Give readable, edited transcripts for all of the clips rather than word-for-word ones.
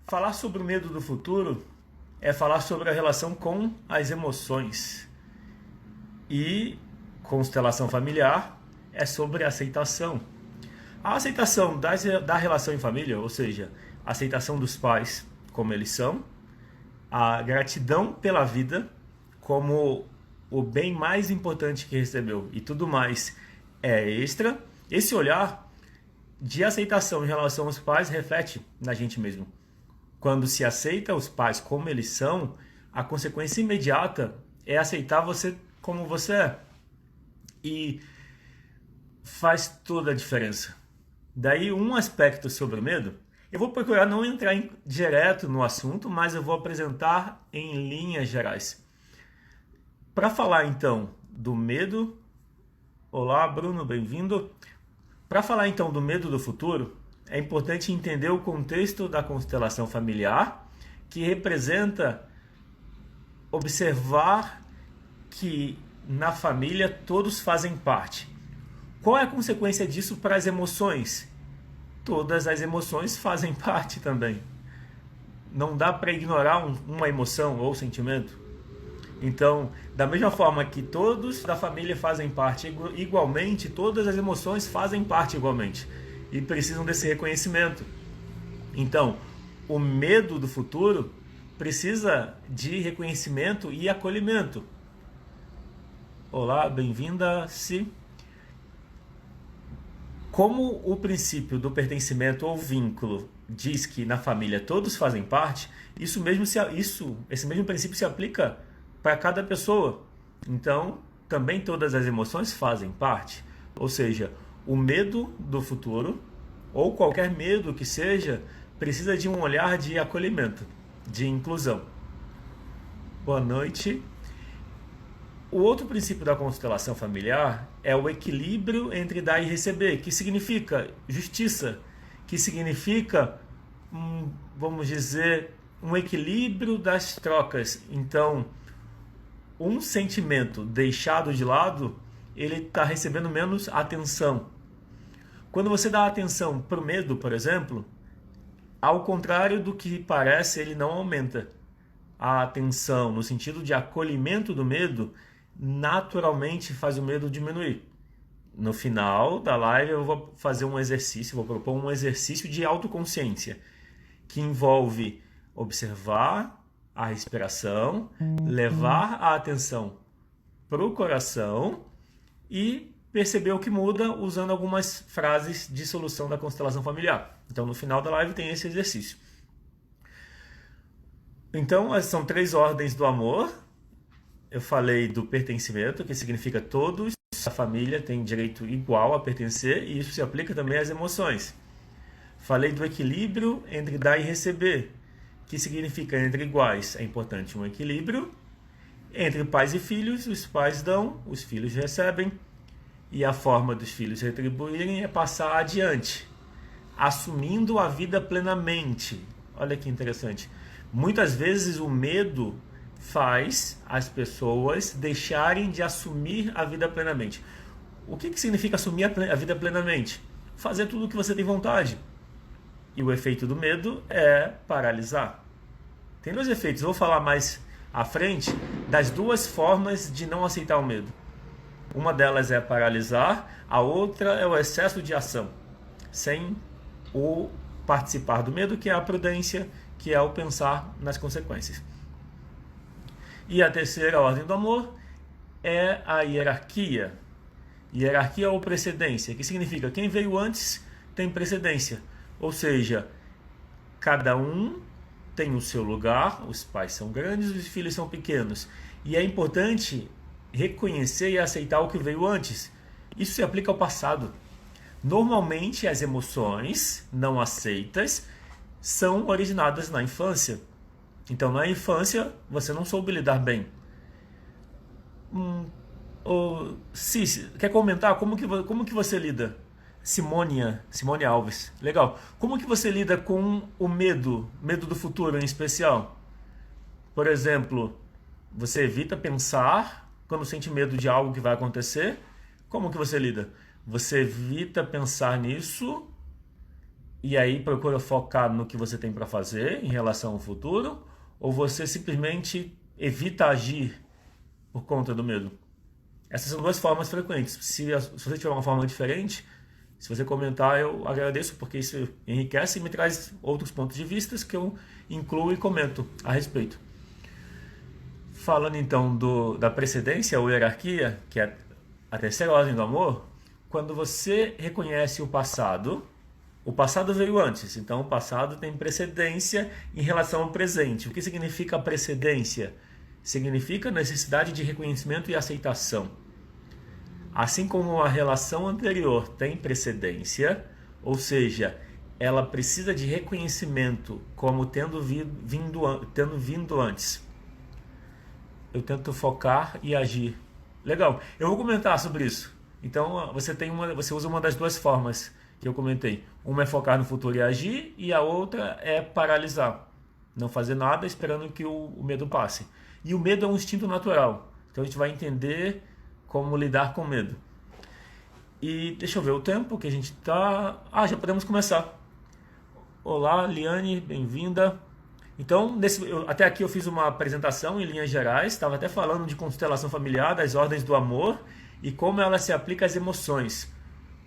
Falar sobre o medo do futuro é falar sobre a relação com as emoções. E constelação familiar é sobre a aceitação. A aceitação da relação em família, ou seja, a aceitação dos pais como eles são, a gratidão pela vida como o bem mais importante que recebeu e tudo mais é extra. Esse olhar de aceitação em relação aos pais reflete na gente mesmo. Quando se aceita os pais como eles são, a consequência imediata é aceitar você como você é. E faz toda a diferença. Daí um aspecto sobre o medo, eu vou procurar não entrar direto no assunto, mas eu vou apresentar em linhas gerais. Para falar então do medo, olá Bruno, bem-vindo. Para falar então do medo do futuro, é importante entender o contexto da constelação familiar, que representa observar que na família todos fazem parte. Qual é a consequência disso para as emoções? Todas as emoções fazem parte também. Não dá para ignorar uma emoção ou sentimento. Então, da mesma forma que todos da família fazem parte igualmente, todas as emoções fazem parte igualmente e precisam desse reconhecimento. Então, o medo do futuro precisa de reconhecimento e acolhimento. Olá, bem-vinda, Si. Como o princípio do pertencimento ou vínculo diz que na família todos fazem parte, esse mesmo princípio se aplica para cada pessoa. Então, também todas as emoções fazem parte. Ou seja, o medo do futuro, ou qualquer medo que seja, precisa de um olhar de acolhimento, de inclusão. Boa noite. O outro princípio da constelação familiar é o equilíbrio entre dar e receber, que significa justiça, que significa, vamos dizer, um equilíbrio das trocas. Então, um sentimento deixado de lado, ele está recebendo menos atenção. Quando você dá atenção para o medo, por exemplo, ao contrário do que parece, ele não aumenta. A atenção, no sentido de acolhimento do medo, naturalmente faz o medo diminuir. No final da live eu vou fazer um exercício, vou propor um exercício de autoconsciência, que envolve observar a respiração, levar a atenção para o coração e perceber o que muda usando algumas frases de solução da constelação familiar. Então, no final da live tem esse exercício. Então, são 3 ordens do amor. Eu falei do pertencimento, que significa todos, a família tem direito igual a pertencer, e isso se aplica também às emoções. Falei do equilíbrio entre dar e receber, que significa entre iguais. É importante um equilíbrio. Entre pais e filhos, os pais dão, os filhos recebem, e a forma dos filhos retribuírem é passar adiante, assumindo a vida plenamente. Olha que interessante. Muitas vezes o medo faz as pessoas deixarem de assumir a vida plenamente. O que significa assumir a vida plenamente? Fazer tudo o que você tem vontade. E o efeito do medo é paralisar. Tem 2 efeitos, eu vou falar mais à frente das 2 formas de não aceitar o medo. Uma delas é paralisar, a outra é o excesso de ação, sem o participar do medo, que é a prudência, que é o pensar nas consequências. E a terceira ordem do amor é a hierarquia. Hierarquia ou precedência, que significa quem veio antes tem precedência. Ou seja, cada um tem o seu lugar, os pais são grandes, os filhos são pequenos. E é importante reconhecer e aceitar o que veio antes. Isso se aplica ao passado. Normalmente as emoções não aceitas são originadas na infância. Então, na infância, você não soube lidar bem. Cis, quer comentar como que você lida? Simone Alves. Legal. Como que você lida com o medo do futuro em especial? Por exemplo, você evita pensar quando sente medo de algo que vai acontecer? Como que você lida? Você evita pensar nisso e aí procura focar no que você tem para fazer em relação ao futuro, ou você simplesmente evita agir por conta do medo? Essas são duas formas frequentes. Se você tiver uma forma diferente, se você comentar, eu agradeço, porque isso enriquece e me traz outros pontos de vista que eu incluo e comento a respeito. Falando então da precedência ou hierarquia, que é a terceira ordem do amor, quando você reconhece o passado veio antes, então o passado tem precedência em relação ao presente. O que significa precedência? Significa necessidade de reconhecimento e aceitação. Assim como a relação anterior tem precedência, ou seja, ela precisa de reconhecimento como tendo vindo antes. Eu tento focar e agir. Legal, eu vou comentar sobre isso. Então você usa uma das duas formas que eu comentei. Uma é focar no futuro e agir, e a outra é paralisar. Não fazer nada esperando que o medo passe. E o medo é um instinto natural. Então a gente vai entender como lidar com o medo. E deixa eu ver o tempo que a gente está. Já podemos começar. Olá, Liane, bem-vinda. Então, até aqui eu fiz uma apresentação em linhas gerais, estava até falando de constelação familiar, das ordens do amor e como ela se aplica às emoções.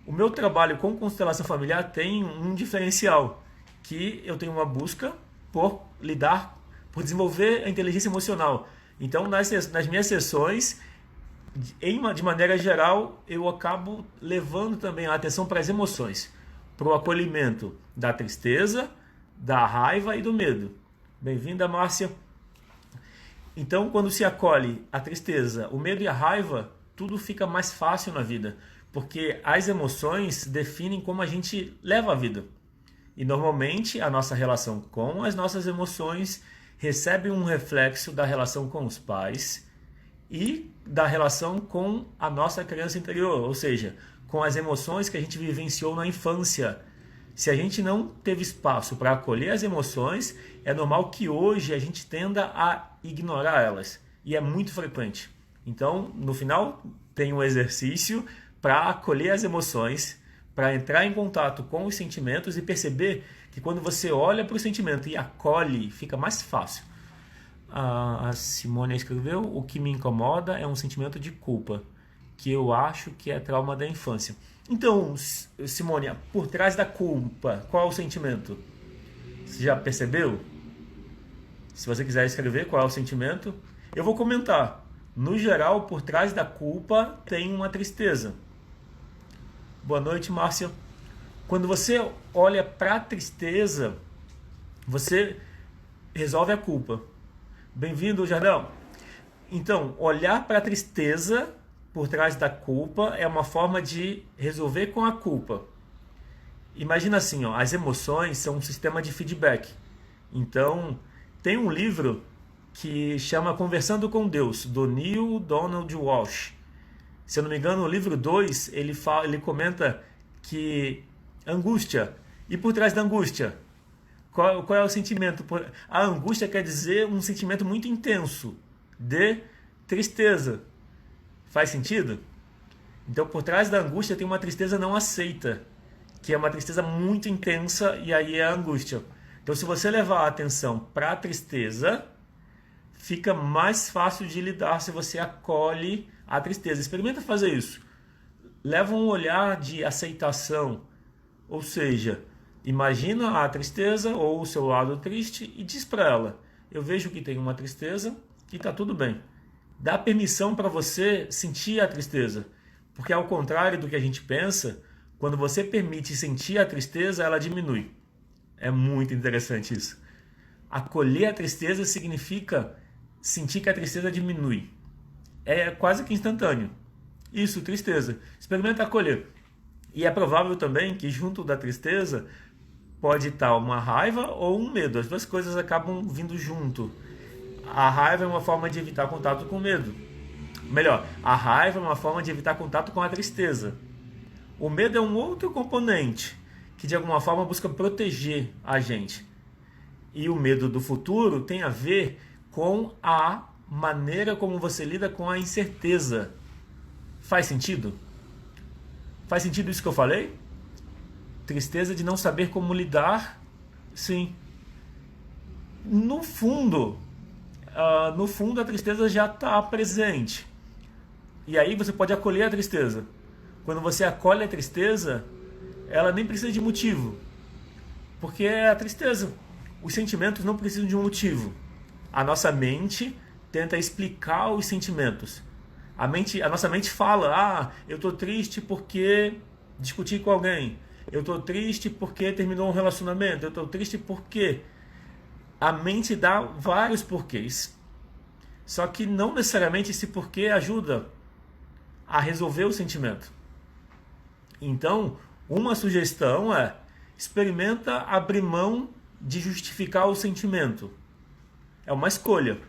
O meu trabalho com constelação familiar tem um diferencial, que eu tenho uma busca por desenvolver a inteligência emocional. Então, nas minhas sessões, de maneira geral, eu acabo levando também a atenção para as emoções, para o acolhimento da tristeza, da raiva e do medo. Bem-vinda, Márcia. Então, quando se acolhe a tristeza, o medo e a raiva, tudo fica mais fácil na vida, porque as emoções definem como a gente leva a vida. E normalmente a nossa relação com as nossas emoções recebe um reflexo da relação com os pais e da relação com a nossa criança interior, ou seja, com as emoções que a gente vivenciou na infância. Se a gente não teve espaço para acolher as emoções, é normal que hoje a gente tenda a ignorar elas. E é muito frequente. Então, no final, tem um exercício para acolher as emoções, para entrar em contato com os sentimentos e perceber que quando você olha para o sentimento e acolhe, fica mais fácil. A Simone escreveu: o que me incomoda é um sentimento de culpa, que eu acho que é trauma da infância. Então, Simone, por trás da culpa, qual é o sentimento? Você já percebeu? Se você quiser escrever qual é o sentimento, eu vou comentar. No geral, por trás da culpa tem uma tristeza. Boa noite, Márcia. Quando você olha para a tristeza, você resolve a culpa. Bem-vindo, Jardão. Então, olhar para a tristeza por trás da culpa é uma forma de resolver com a culpa. Imagina assim, as emoções são um sistema de feedback. Então, tem um livro que chama Conversando com Deus, do Neil Donald Walsh. Se eu não me engano, no livro 2, ele comenta que angústia. E por trás da angústia, qual é o sentimento? A angústia quer dizer um sentimento muito intenso de tristeza. Faz sentido? Então, por trás da angústia tem uma tristeza não aceita, que é uma tristeza muito intensa, e aí é a angústia. Então, se você levar a atenção para a tristeza, fica mais fácil de lidar se você acolhe a tristeza. Experimenta fazer isso. Leva um olhar de aceitação, ou seja, imagina a tristeza ou o seu lado triste e diz para ela: eu vejo que tem uma tristeza e está tudo bem. Dá permissão para você sentir a tristeza, porque ao contrário do que a gente pensa, quando você permite sentir a tristeza, ela diminui. É muito interessante isso. Acolher a tristeza significa sentir que a tristeza diminui. É quase que instantâneo. Isso, tristeza. Experimenta acolher. E é provável também que junto da tristeza pode estar uma raiva ou um medo. As duas coisas acabam vindo junto. A raiva é uma forma de evitar contato com o medo. Melhor, a raiva é uma forma de evitar contato com a tristeza. O medo é um outro componente que de alguma forma busca proteger a gente. E o medo do futuro tem a ver com a maneira como você lida com a incerteza. Faz sentido? Faz sentido isso que eu falei? Tristeza de não saber como lidar, sim. No fundo, a tristeza já está presente. E aí você pode acolher a tristeza. Quando você acolhe a tristeza, ela nem precisa de motivo. Porque é a tristeza. Os sentimentos não precisam de um motivo. A nossa mente tenta explicar os sentimentos. A nossa mente fala, eu estou triste porque discuti com alguém. Eu estou triste porque terminou um relacionamento. Eu estou triste porque... A mente dá vários porquês. Só que não necessariamente esse porquê ajuda a resolver o sentimento. Então, uma sugestão é: experimenta abrir mão de justificar o sentimento. É uma escolha.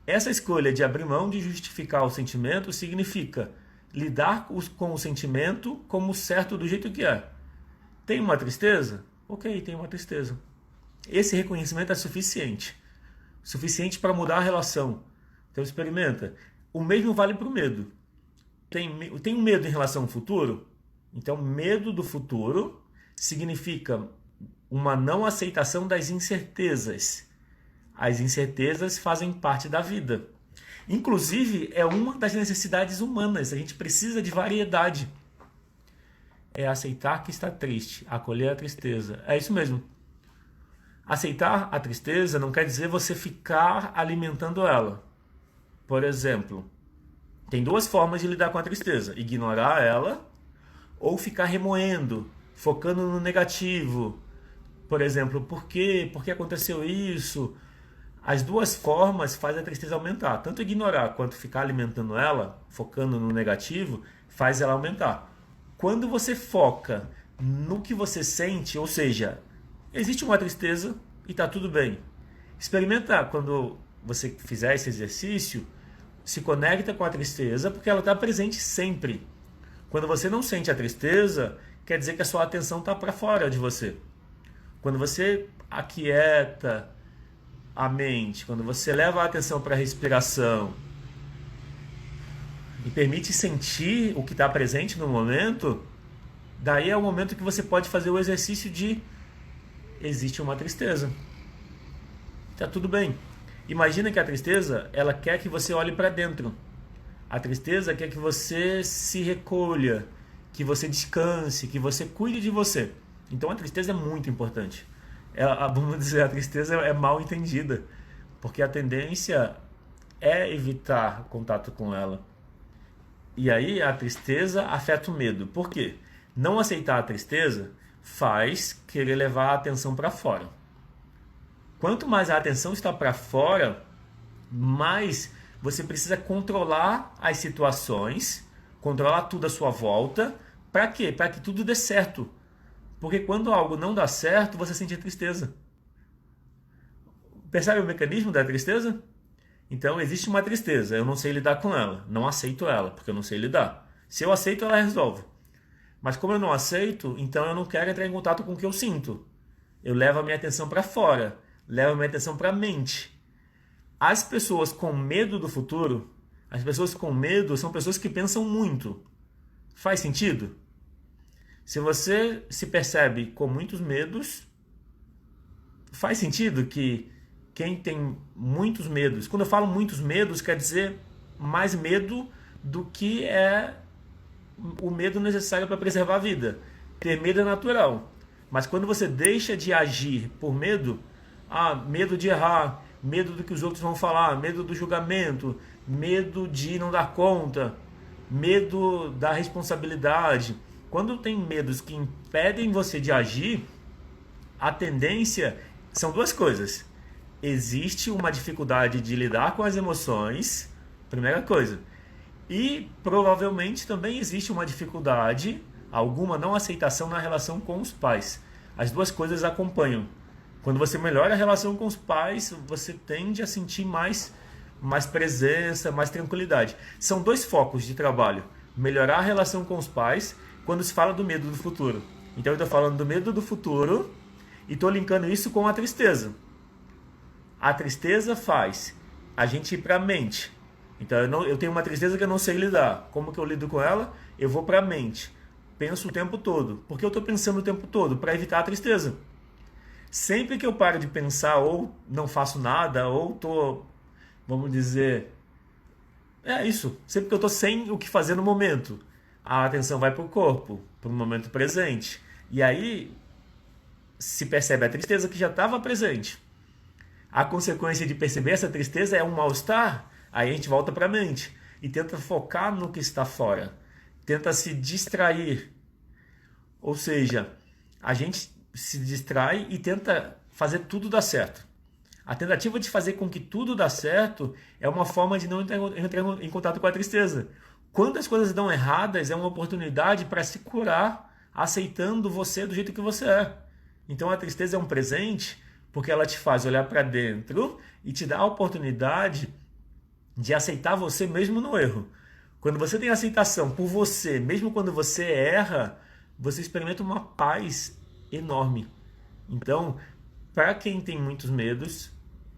Essa escolha de abrir mão de justificar o sentimento significa lidar com o sentimento como certo do jeito que é. Tem uma tristeza? Ok, tem uma tristeza. Esse reconhecimento é suficiente. Suficiente para mudar a relação. Então experimenta. O mesmo vale para o medo. Tem um medo em relação ao futuro? Então medo do futuro significa uma não aceitação das incertezas. As incertezas fazem parte da vida. Inclusive, é uma das necessidades humanas. A gente precisa de variedade. É aceitar que está triste, acolher a tristeza. É isso mesmo. Aceitar a tristeza não quer dizer você ficar alimentando ela. Por exemplo, tem duas formas de lidar com a tristeza: ignorar ela ou ficar remoendo, focando no negativo. Por exemplo, por quê? Por que aconteceu isso? As duas formas fazem a tristeza aumentar. Tanto ignorar quanto ficar alimentando ela, focando no negativo, faz ela aumentar. Quando você foca no que você sente, ou seja, existe uma tristeza e está tudo bem. Experimenta quando você fizer esse exercício, se conecta com a tristeza, porque ela está presente sempre. Quando você não sente a tristeza, quer dizer que a sua atenção está para fora de você. Quando você aquieta a mente, quando você leva a atenção para a respiração e permite sentir o que está presente no momento, daí é o momento que você pode fazer o exercício de: existe uma tristeza. Tá tudo bem. Imagina que a tristeza, ela quer que você olhe para dentro. A tristeza quer que você se recolha, que você descanse, que você cuide de você. Então a tristeza é muito importante. Vamos dizer, a tristeza é mal entendida, porque a tendência é evitar contato com ela. E aí a tristeza afeta o medo. Por quê? Não aceitar a tristeza faz querer levar a atenção para fora. Quanto mais a atenção está para fora, mais você precisa controlar as situações, controlar tudo à sua volta. Para quê? Para que tudo dê certo. Porque quando algo não dá certo, você sente a tristeza. Percebe o mecanismo da tristeza? Então existe uma tristeza, eu não sei lidar com ela, não aceito ela, porque eu não sei lidar. Se eu aceito, ela resolve. Mas como eu não aceito, então eu não quero entrar em contato com o que eu sinto. Eu levo a minha atenção para fora, levo a minha atenção para a mente. As pessoas com medo do futuro, as pessoas com medo são pessoas que pensam muito. Faz sentido? Se você se percebe com muitos medos, faz sentido que quem tem muitos medos, quando eu falo muitos medos, quer dizer mais medo do que é o medo necessário para preservar a vida. Ter medo é natural, mas quando você deixa de agir por medo, medo de errar, medo do que os outros vão falar, medo do julgamento, medo de não dar conta, medo da responsabilidade. Quando tem medos que impedem você de agir, a tendência são duas coisas. Existe uma dificuldade de lidar com as emoções, primeira coisa. E provavelmente também existe uma dificuldade, alguma não aceitação na relação com os pais. As duas coisas acompanham. Quando você melhora a relação com os pais, você tende a sentir mais presença, mais tranquilidade. São dois focos de trabalho. Melhorar a relação com os pais quando se fala do medo do futuro. Então eu estou falando do medo do futuro e estou linkando isso com a tristeza. A tristeza faz a gente ir para a mente. Então eu tenho uma tristeza que eu não sei lidar. Como que eu lido com ela? Eu vou para a mente. penso o tempo todo. Por que eu estou pensando o tempo todo? Para evitar a tristeza. Sempre que eu paro de pensar, ou não faço nada, ou estou, vamos dizer, é isso. Sempre que eu estou sem o que fazer no momento, a atenção vai para o corpo, para o momento presente. E aí se percebe a tristeza que já estava presente. A consequência de perceber essa tristeza é um mal-estar. Aí a gente volta para a mente e tenta focar no que está fora. Tenta se distrair. Ou seja, a gente se distrai e tenta fazer tudo dar certo. A tentativa de fazer com que tudo dê certo é uma forma de não entrar em contato com a tristeza. Quando as coisas dão erradas, é uma oportunidade para se curar, aceitando você do jeito que você é. Então a tristeza é um presente porque ela te faz olhar para dentro e te dá a oportunidade de aceitar você mesmo no erro. Quando você tem aceitação por você, mesmo quando você erra, você experimenta uma paz enorme. Então, para quem tem muitos medos,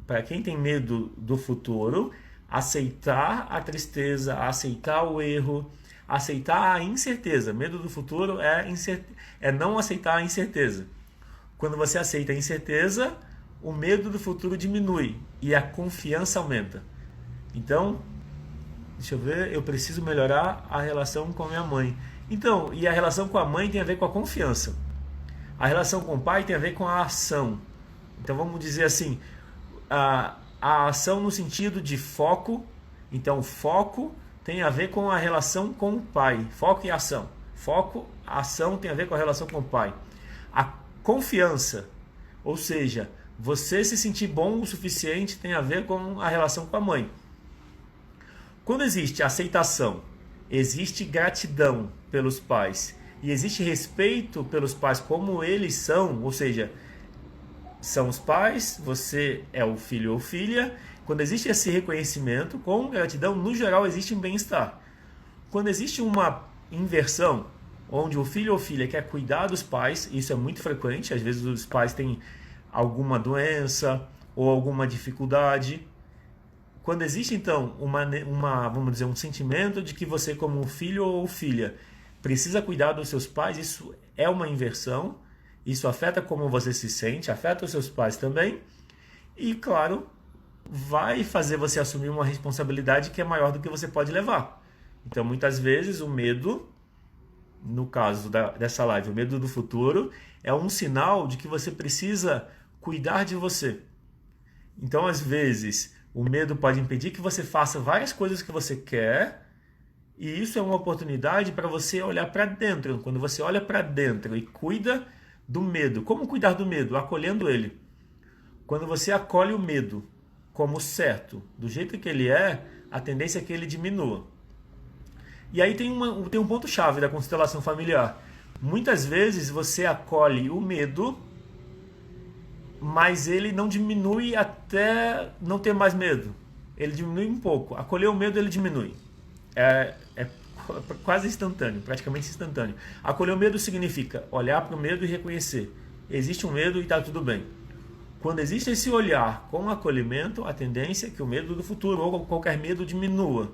para quem tem medo do futuro, aceitar a tristeza, aceitar o erro, aceitar a incerteza. Medo do futuro é não aceitar a incerteza. Quando você aceita a incerteza, o medo do futuro diminui e a confiança aumenta. Então, deixa eu ver, eu preciso melhorar a relação com a minha mãe. Então, e a relação com a mãe tem a ver com a confiança. A relação com o pai tem a ver com a ação. Então vamos dizer assim, a ação no sentido de foco. Então foco tem a ver com a relação com o pai. Foco e ação. Foco, ação tem a ver com a relação com o pai. A confiança, ou seja, você se sentir bom o suficiente tem a ver com a relação com a mãe. Quando existe aceitação, existe gratidão pelos pais e existe respeito pelos pais como eles são, ou seja, são os pais, você é o filho ou filha. Quando existe esse reconhecimento com gratidão, no geral existe um bem-estar. Quando existe uma inversão, onde o filho ou filha quer cuidar dos pais, isso é muito frequente, às vezes os pais têm alguma doença ou alguma dificuldade. Quando existe então vamos dizer, um sentimento de que você como filho ou filha precisa cuidar dos seus pais, isso é uma inversão, isso afeta como você se sente, afeta os seus pais também e, claro, vai fazer você assumir uma responsabilidade que é maior do que você pode levar. Então, muitas vezes, o medo, no caso dessa live, o medo do futuro, é um sinal de que você precisa cuidar de você. Então, às vezes, o medo pode impedir que você faça várias coisas que você quer, e isso é uma oportunidade para você olhar para dentro. Quando você olha para dentro e cuida do medo, como cuidar do medo? Acolhendo ele. Quando você acolhe o medo como certo, do jeito que ele é, a tendência é que ele diminua. E aí tem um ponto-chave da constelação familiar. Muitas vezes você acolhe o medo, mas ele não diminui até não ter mais medo. Ele diminui um pouco. Acolher o medo, ele diminui. É quase instantâneo, praticamente instantâneo. Acolher o medo significa olhar para o medo e reconhecer. Existe um medo e está tudo bem. Quando existe esse olhar com acolhimento, a tendência é que o medo do futuro ou qualquer medo diminua.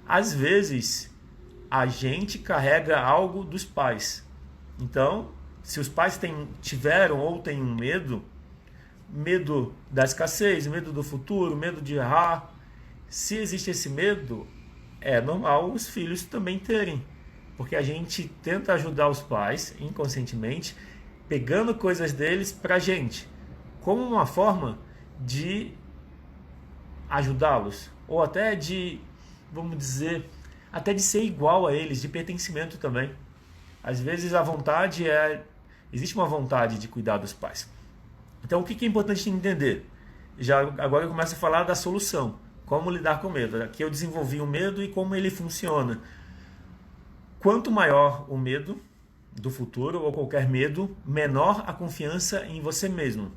Às vezes, a gente carrega algo dos pais. Então, se os pais tiveram ou têm um medo da escassez, medo do futuro, medo de errar, se existe esse medo, é normal os filhos também terem. Porque a gente tenta ajudar os pais, inconscientemente, pegando coisas deles pra gente, como uma forma de ajudá-los, ou até de, vamos dizer, até de ser igual a eles, de pertencimento também. Às vezes existe uma vontade de cuidar dos pais. Então o que é importante entender? Agora eu começo a falar da solução, como lidar com o medo. Aqui eu desenvolvi o medo e como ele funciona. Quanto maior o medo do futuro ou qualquer medo, menor a confiança em você mesmo.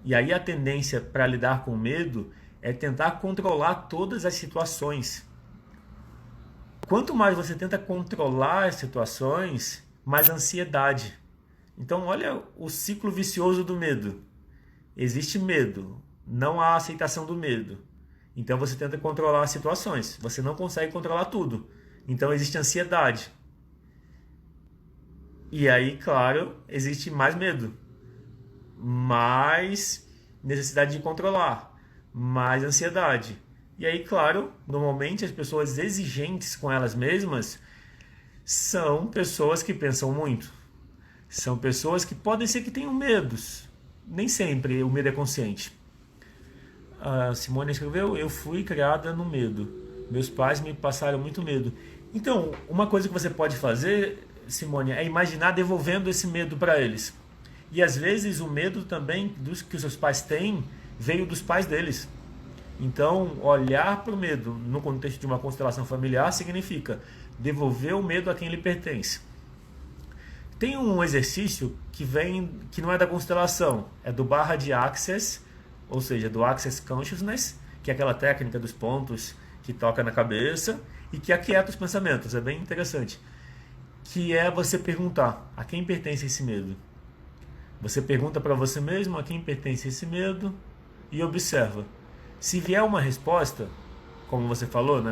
E aí a tendência para lidar com o medo é tentar controlar todas as situações. Quanto mais você tenta controlar as situações, mais ansiedade. Então olha o ciclo vicioso do medo. Existe medo, não há aceitação do medo. Então você tenta controlar as situações, você não consegue controlar tudo. Então existe ansiedade. E aí, claro, existe mais medo, mais necessidade de controlar, mais ansiedade. E aí, claro, normalmente as pessoas exigentes com elas mesmas são pessoas que pensam muito. São pessoas que podem ser que tenham medos. Nem sempre o medo é consciente. A Simone escreveu: eu fui criada no medo. Meus pais me passaram muito medo. Então, uma coisa que você pode fazer, Simone, é imaginar devolvendo esse medo para eles. E às vezes o medo também dos que os seus pais têm veio dos pais deles. Então, olhar para o medo no contexto de uma constelação familiar significa devolver o medo a quem lhe pertence. Tem um exercício que não é da constelação, é do Barra de Access, ou seja, do Access Consciousness, que é aquela técnica dos pontos que toca na cabeça e que aquieta os pensamentos. É bem interessante. Que é você perguntar: a quem pertence esse medo? Você pergunta para você mesmo a quem pertence esse medo e observa. Se vier uma resposta, como você falou, né?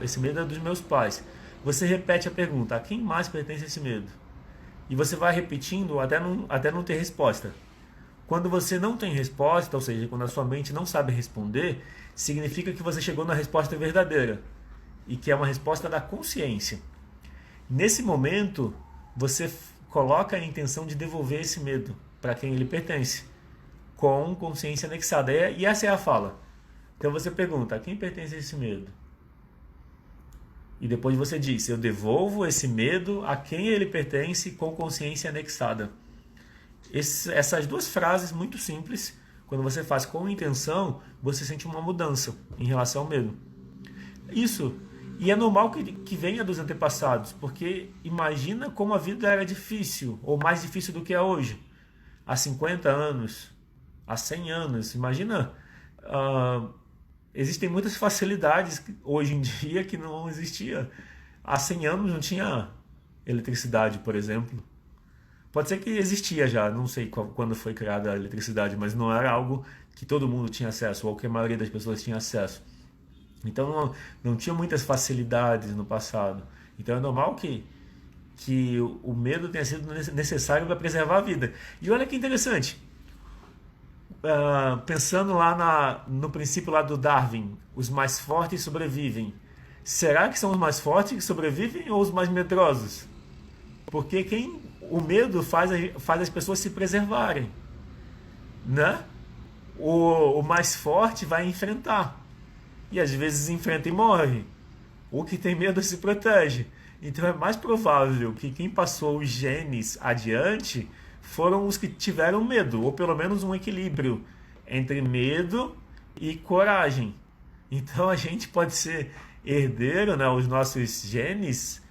Esse medo é dos meus pais. Você repete a pergunta: a quem mais pertence esse medo? E você vai repetindo até não ter resposta. Quando você não tem resposta, ou seja, quando a sua mente não sabe responder, significa que você chegou na resposta verdadeira e que é uma resposta da consciência. Nesse momento, você coloca a intenção de devolver esse medo para quem ele pertence, com consciência anexada. E essa é a fala. Então você pergunta: a quem pertence esse medo? E depois você diz: eu devolvo esse medo a quem ele pertence com consciência anexada. Essas duas frases muito simples, quando você faz com intenção, você sente uma mudança em relação ao medo. Isso. E é normal que venha dos antepassados, porque imagina como a vida era difícil, ou mais difícil do que é hoje. Há 50 anos, há 100 anos. Imagina, existem muitas facilidades hoje em dia que não existia. Há 100 anos não tinha eletricidade, por exemplo. Pode ser que existia já, não sei quando foi criada a eletricidade, mas não era algo que todo mundo tinha acesso, ou que a maioria das pessoas tinha acesso. Então não tinha muitas facilidades no passado. Então é normal que o medo tenha sido necessário para preservar a vida. E olha que interessante, pensando lá no princípio lá do Darwin, os mais fortes sobrevivem. Será que são os mais fortes que sobrevivem ou os mais medrosos? Porque o medo faz as pessoas se preservarem, né? O mais forte vai enfrentar. E às vezes enfrenta e morre. O que tem medo se protege. Então é mais provável que quem passou os genes adiante foram os que tiveram medo, ou pelo menos um equilíbrio entre medo e coragem. Então a gente pode ser herdeiro, né? Os nossos genes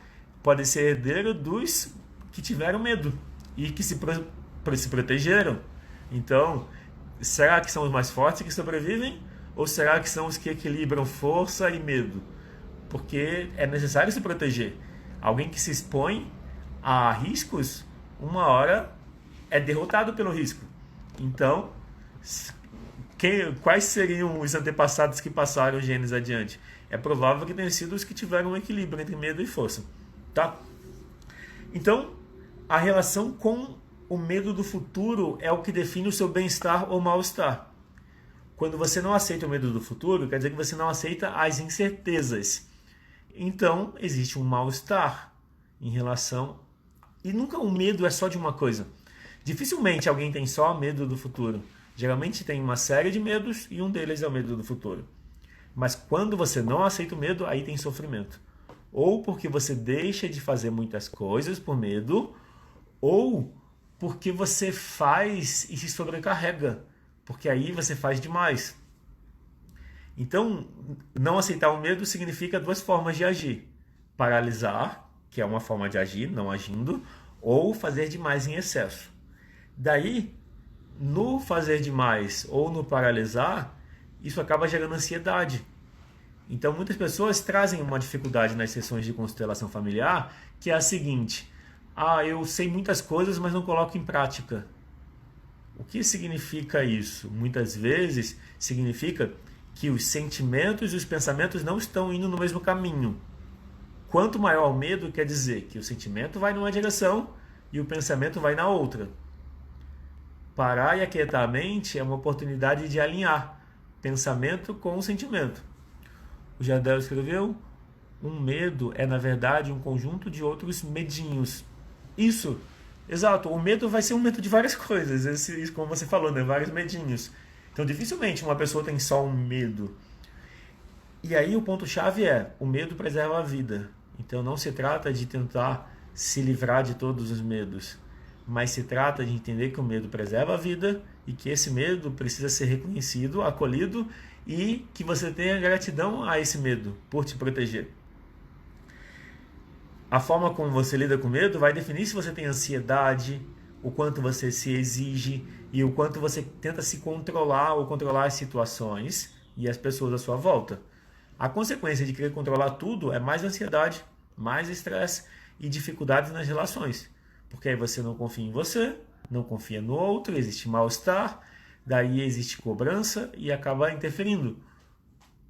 podem ser herdeiro dos que tiveram medo e que se protegeram. Então, será que são os mais fortes que sobrevivem? Ou será que são os que equilibram força e medo? Porque é necessário se proteger. Alguém que se expõe a riscos, uma hora é derrotado pelo risco. Então, quais seriam os antepassados que passaram os genes adiante? É provável que tenham sido os que tiveram um equilíbrio entre medo e força. Tá? Então, a relação com o medo do futuro é o que define o seu bem-estar ou mal-estar. Quando você não aceita o medo do futuro, quer dizer que você não aceita as incertezas. Então, existe um mal-estar em relação... E nunca o medo é só de uma coisa. Dificilmente alguém tem só medo do futuro. Geralmente tem uma série de medos e um deles é o medo do futuro. Mas quando você não aceita o medo, aí tem sofrimento. Ou porque você deixa de fazer muitas coisas por medo, ou porque você faz e se sobrecarrega. Porque aí você faz demais. Então, não aceitar o medo significa duas formas de agir. Paralisar, que é uma forma de agir, não agindo, ou fazer demais em excesso. Daí, no fazer demais ou no paralisar, isso acaba gerando ansiedade. Então, muitas pessoas trazem uma dificuldade nas sessões de constelação familiar, que é a seguinte: eu sei muitas coisas, mas não coloco em prática. O que significa isso? Muitas vezes significa que os sentimentos e os pensamentos não estão indo no mesmo caminho. Quanto maior o medo, quer dizer que o sentimento vai numa direção e o pensamento vai na outra. Parar e aquietar a mente é uma oportunidade de alinhar pensamento com o sentimento. O Jardel escreveu: um medo é, na verdade, um conjunto de outros medinhos. Isso, exato. O medo vai ser um medo de várias coisas, isso como você falou, né? Vários medinhos. Então, dificilmente uma pessoa tem só um medo. E aí o ponto-chave é: o medo preserva a vida. Então, não se trata de tentar se livrar de todos os medos, mas se trata de entender que o medo preserva a vida e que esse medo precisa ser reconhecido, acolhido e que você tenha gratidão a esse medo por te proteger. A forma como você lida com medo vai definir se você tem ansiedade, o quanto você se exige e o quanto você tenta se controlar ou controlar as situações e as pessoas à sua volta. A consequência de querer controlar tudo é mais ansiedade, mais estresse e dificuldades nas relações. Porque aí você não confia em você, não confia no outro, existe mal-estar, daí existe cobrança e acaba interferindo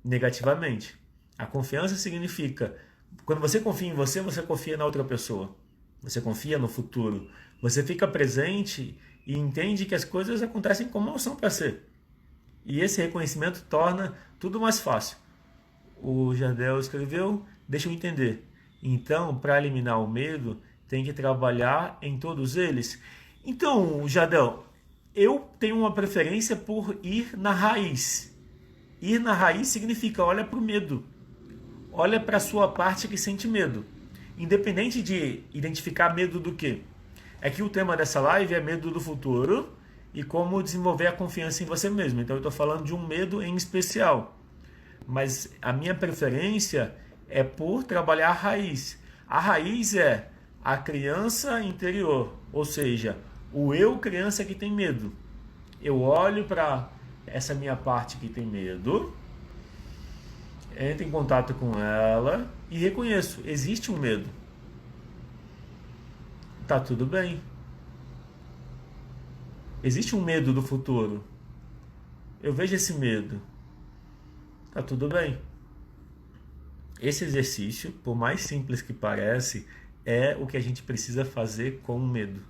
negativamente. A confiança significa, quando você confia em você, você confia na outra pessoa. Você confia no futuro. Você fica presente e entende que as coisas acontecem como são para ser. E esse reconhecimento torna tudo mais fácil. O Jardel escreveu: deixa eu entender. Então, para eliminar o medo, tem que trabalhar em todos eles. Então, Jardel, eu tenho uma preferência por ir na raiz. Ir na raiz significa olha para o medo. Olha para a sua parte que sente medo. Independente de identificar medo do quê. É que o tema dessa live é medo do futuro e como desenvolver a confiança em você mesmo. Então eu estou falando de um medo em especial. Mas a minha preferência é por trabalhar a raiz. A raiz é a criança interior, ou seja, o eu criança que tem medo. Eu olho para essa minha parte que tem medo, entro em contato com ela e reconheço, existe um medo. Tá tudo bem. Existe um medo do futuro. Eu vejo esse medo. Tá tudo bem. Esse exercício, por mais simples que pareça, é o que a gente precisa fazer com o medo.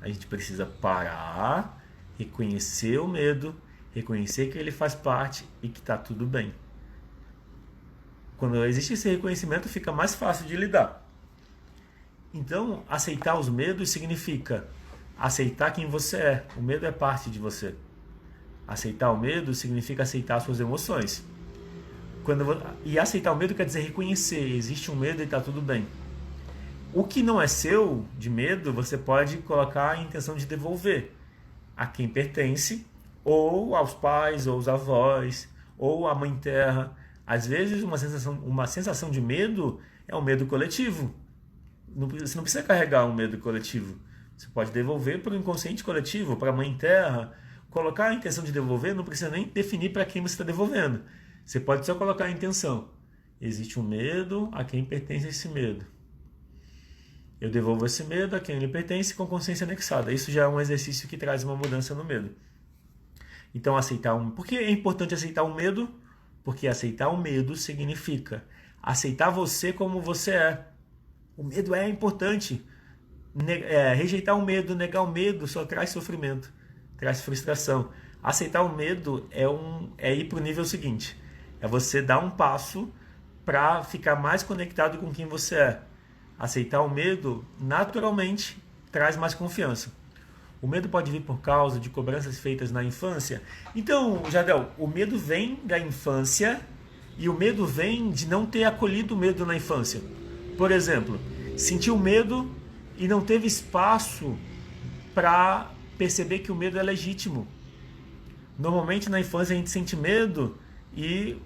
A gente precisa parar, reconhecer o medo, reconhecer que ele faz parte e que está tudo bem. Quando existe esse reconhecimento, fica mais fácil de lidar. Então, aceitar os medos significa aceitar quem você é. O medo é parte de você. Aceitar o medo significa aceitar suas emoções. E aceitar o medo quer dizer reconhecer. Existe um medo e está tudo bem. O que não é seu, de medo, você pode colocar a intenção de devolver a quem pertence, ou aos pais, ou aos avós, ou à mãe terra. Às vezes, uma sensação de medo é um medo coletivo. Você não precisa carregar um medo coletivo. Você pode devolver para o inconsciente coletivo, para a mãe terra. Colocar a intenção de devolver, não precisa nem definir para quem você está devolvendo. Você pode só colocar a intenção. Existe um medo, a quem pertence esse medo. Eu devolvo esse medo a quem ele pertence com consciência anexada. Isso já é um exercício que traz uma mudança no medo. Então, Por que é importante aceitar um medo? Porque aceitar o medo significa aceitar você como você é. O medo é importante. Rejeitar o medo, negar o medo só traz sofrimento, traz frustração. Aceitar o medo é ir para o nível seguinte. É você dar um passo para ficar mais conectado com quem você é. Aceitar o medo, naturalmente, traz mais confiança. O medo pode vir por causa de cobranças feitas na infância. Então, Jardel, o medo vem da infância e o medo vem de não ter acolhido o medo na infância. Por exemplo, sentiu medo e não teve espaço para perceber que o medo é legítimo. Normalmente na infância a gente sente medo e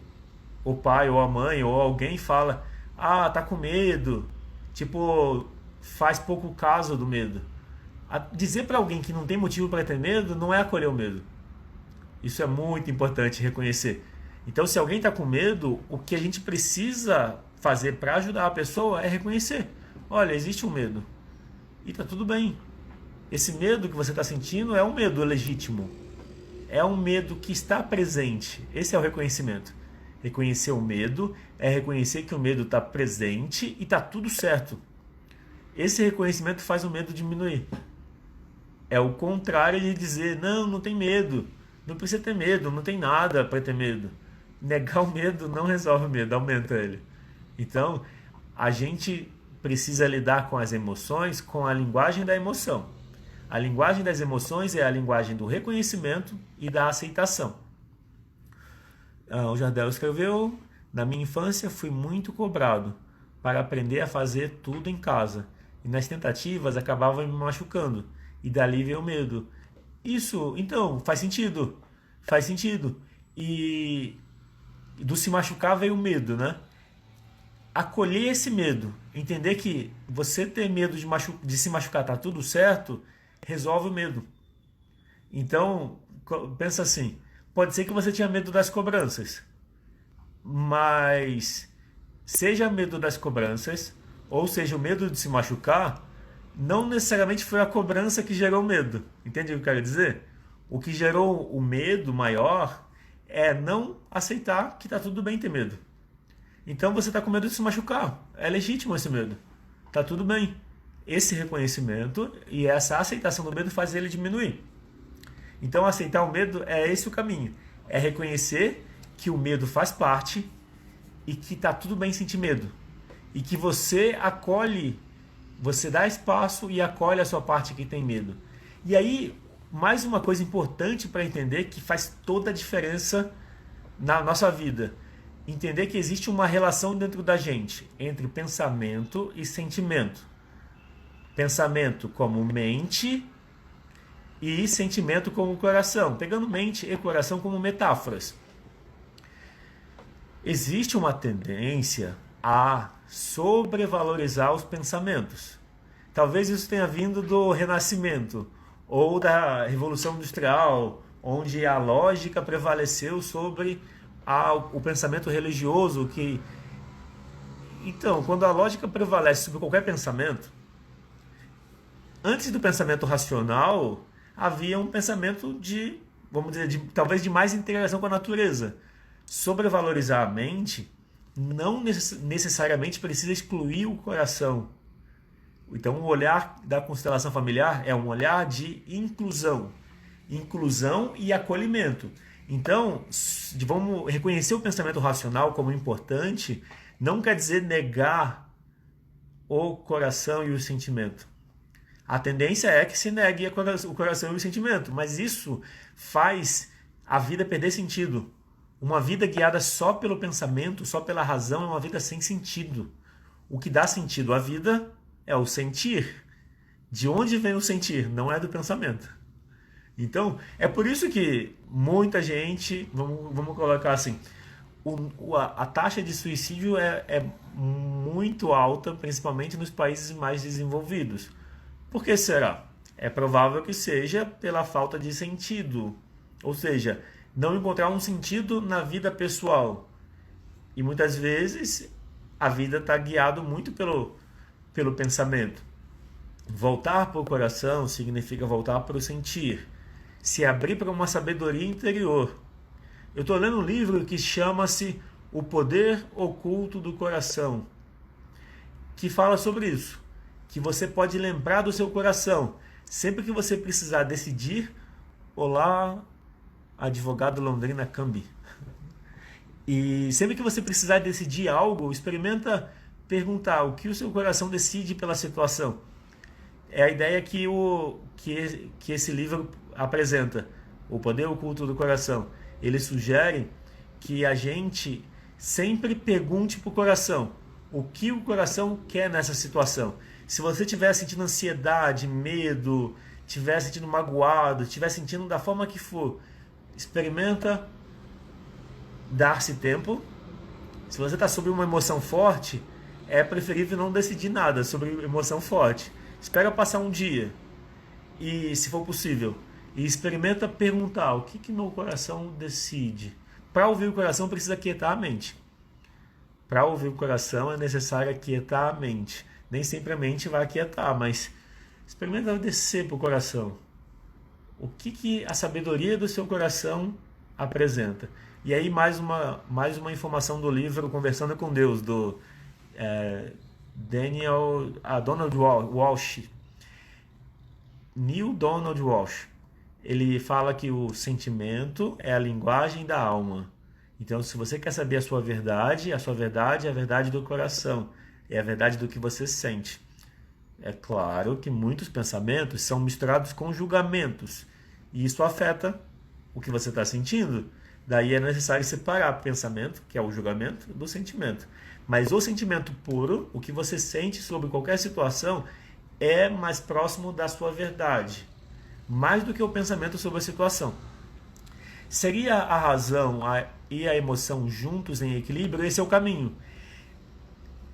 o pai ou a mãe ou alguém fala: ah, tá com medo. Tipo, faz pouco caso do medo. Dizer para alguém que não tem motivo para ter medo não é acolher o medo. Isso é muito importante reconhecer. Então, se alguém está com medo, o que a gente precisa fazer para ajudar a pessoa é reconhecer. Olha, existe um medo. E tá tudo bem. Esse medo que você está sentindo é um medo legítimo. É um medo que está presente. Esse é o reconhecimento. Reconhecer o medo é reconhecer que o medo está presente e está tudo certo. Esse reconhecimento faz o medo diminuir. É o contrário de dizer, não, não tem medo, não precisa ter medo, não tem nada para ter medo. Negar o medo não resolve o medo, aumenta ele. Então, a gente precisa lidar com as emoções com a linguagem da emoção. A linguagem das emoções é a linguagem do reconhecimento e da aceitação. O Jardel escreveu: na minha infância fui muito cobrado para aprender a fazer tudo em casa, e nas tentativas acabava me machucando, e dali veio o medo. Isso, então, faz sentido. Faz sentido. E do se machucar veio o medo, né? Acolher esse medo, entender que você ter medo de se machucar, tá tudo certo, resolve o medo. Então, pensa assim, pode ser que você tinha medo das cobranças, mas seja medo das cobranças, ou seja o medo de se machucar, não necessariamente foi a cobrança que gerou o medo. Entende o que eu quero dizer? O que gerou o medo maior é não aceitar que tá tudo bem ter medo. Então você está com medo de se machucar. É legítimo esse medo. Tá tudo bem. Esse reconhecimento e essa aceitação do medo faz ele diminuir. Então aceitar o medo é esse o caminho. É reconhecer que o medo faz parte e que tá tudo bem sentir medo. E que você acolhe, você dá espaço e acolhe a sua parte que tem medo. E aí, mais uma coisa importante para entender que faz toda a diferença na nossa vida. Entender que existe uma relação dentro da gente entre pensamento e sentimento. Pensamento como mente e sentimento como coração. Pegando mente e coração como metáforas. Existe uma tendência a sobrevalorizar os pensamentos. Talvez isso tenha vindo do Renascimento ou da Revolução Industrial, onde a lógica prevaleceu sobre o pensamento religioso. Então, quando a lógica prevalece sobre qualquer pensamento, antes do pensamento racional, havia um pensamento de, vamos dizer, talvez de mais integração com a natureza. Sobrevalorizar a mente não necessariamente precisa excluir o coração. Então, o olhar da constelação familiar é um olhar de inclusão. Inclusão e acolhimento. Então, vamos reconhecer o pensamento racional como importante, não quer dizer negar o coração e o sentimento. A tendência é que se negue o coração e o sentimento, mas isso faz a vida perder sentido. Uma vida guiada só pelo pensamento, só pela razão, é uma vida sem sentido. O que dá sentido à vida é o sentir. De onde vem o sentir? Não é do pensamento. Então, é por isso que muita gente, vamos colocar assim, a taxa de suicídio é muito alta, principalmente nos países mais desenvolvidos. Por que será? É provável que seja pela falta de sentido, ou seja, não encontrar um sentido na vida pessoal. E muitas vezes a vida está guiada muito pelo pensamento. Voltar para o coração significa voltar para o sentir. Se abrir para uma sabedoria interior. Eu estou lendo um livro que chama-se O Poder Oculto do Coração, que fala sobre isso, que você pode lembrar do seu coração. Sempre que você precisar decidir, olá, advogado Londrina Cambi. E sempre que você precisar decidir algo, experimenta perguntar o que o seu coração decide pela situação. É a ideia que esse livro apresenta, O Poder Oculto do Coração. Ele sugere que a gente sempre pergunte para o coração o que o coração quer nessa situação. Se você estiver sentindo ansiedade, medo, estiver sentindo magoado, estiver sentindo da forma que for, experimenta dar-se tempo. Se você está sob uma emoção forte, é preferível não decidir nada sobre emoção forte. Espera passar um dia e, se for possível, e experimenta perguntar o que meu coração decide. Para ouvir o coração precisa quietar a mente. Para ouvir o coração é necessário aquietar a mente. Nem sempre a mente vai aquietar, mas experimenta descer para o coração. O que a sabedoria do seu coração apresenta. E aí mais uma informação do livro Conversando com Deus, do Walsh, Neil Donald Walsh. Ele fala que o sentimento é a linguagem da alma. Então, se você quer saber a sua verdade é a verdade do coração, é a verdade do que você sente. É claro que muitos pensamentos são misturados com julgamentos, e isso afeta o que você está sentindo. Daí é necessário separar o pensamento, que é o julgamento, do sentimento. Mas o sentimento puro, o que você sente sobre qualquer situação, é mais próximo da sua verdade, mais do que o pensamento sobre a situação. Seria a razão e a emoção juntos em equilíbrio? Esse é o caminho.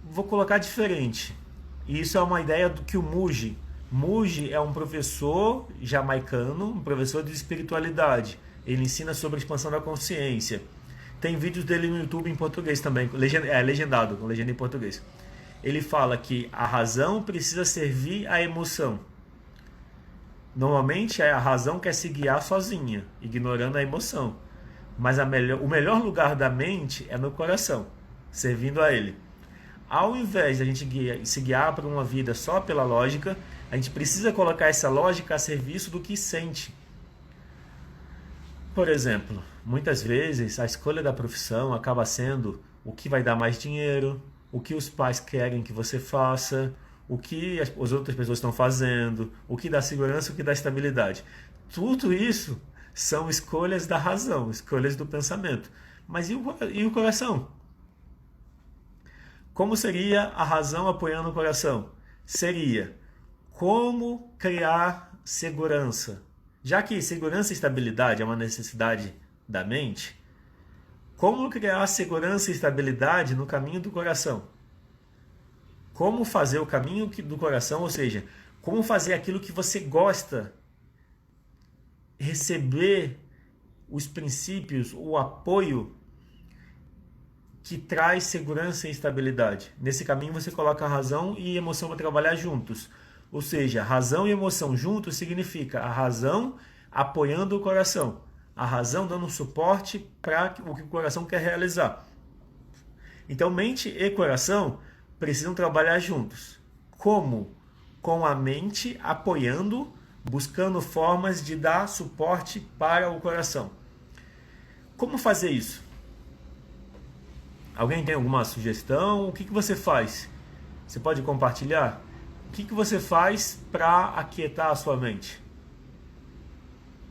Vou colocar diferente. Isso é uma ideia do que o Mooji. Mooji é um professor jamaicano, um professor de espiritualidade. Ele ensina sobre a expansão da consciência. Tem vídeos dele no YouTube em português também, legendado, com legenda em português. Ele fala que a razão precisa servir à emoção. Normalmente a razão quer se guiar sozinha, ignorando a emoção. Mas o melhor lugar da mente é no coração, servindo a ele. Ao invés de a gente se guiar para uma vida só pela lógica, a gente precisa colocar essa lógica a serviço do que sente. Por exemplo, muitas vezes a escolha da profissão acaba sendo o que vai dar mais dinheiro, o que os pais querem que você faça, o que as outras pessoas estão fazendo, o que dá segurança, o que dá estabilidade. Tudo isso são escolhas da razão, escolhas do pensamento. Mas e o coração? Como seria a razão apoiando o coração? Seria como criar segurança. Já que segurança e estabilidade é uma necessidade da mente, como criar segurança e estabilidade no caminho do coração? Como fazer o caminho do coração, ou seja, como fazer aquilo que você gosta, receber os princípios, o apoio que traz segurança e estabilidade. Nesse caminho você coloca a razão e a emoção para trabalhar juntos. Ou seja, razão e emoção juntos significa a razão apoiando o coração, a razão dando suporte para o que o coração quer realizar. Então, mente e coração precisam trabalhar juntos. Como? Com a mente apoiando, buscando formas de dar suporte para o coração. Como fazer isso? Alguém tem alguma sugestão? O que você faz? Você pode compartilhar? O que você faz para aquietar a sua mente?